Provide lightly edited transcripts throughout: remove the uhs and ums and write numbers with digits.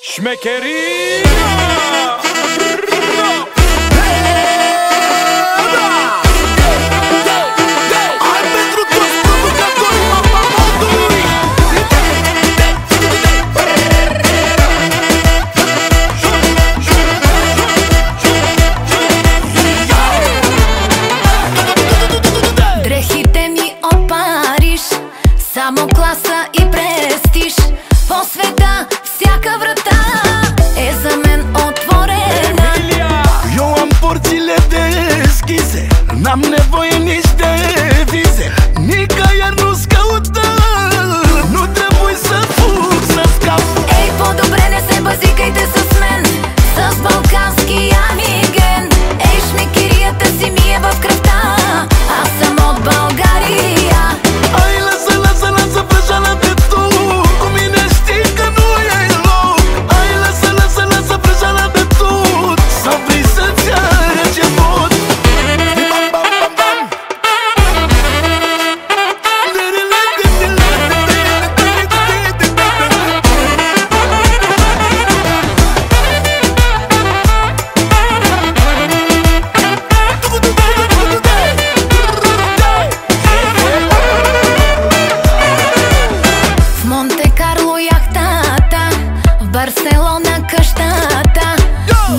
Șmecheria! Дрехите ми от Париж, само класа и престиж. По света всяка врата e за мен otvorena. Eu am porțile deschise, n-am nevoie nici de vize. Nicăieri nu-ți căută, nu trebuie să fug, să scap. Ей, по-добре не се базикайте с мен с балкански амиген. Ей, шмекерията си ми е в кръвта, аз съм от България. Ai, lasă, lasă, lasă vrăjeala de tu, cu mine știi că nu e loc. Ai, lasă, lasă, lasă vrăjeala de tu, să vrei să-ți arăt ce pot. В Монте-Карло яхтата, в Барселона къщата.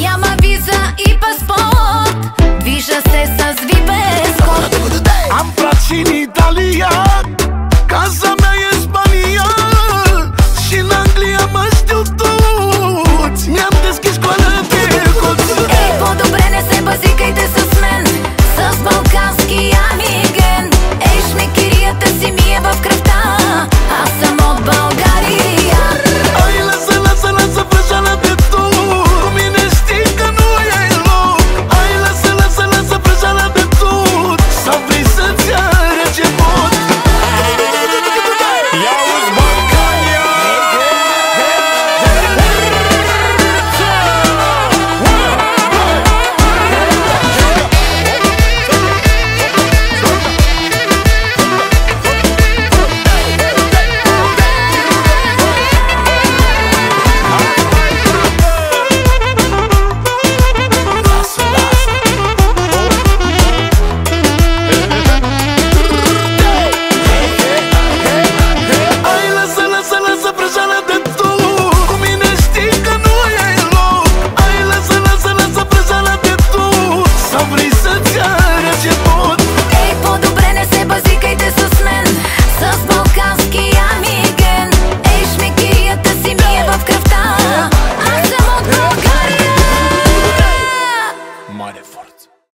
Няма виза и паспорт, движа се с VIP ескорт. Am frat și în Italia, casa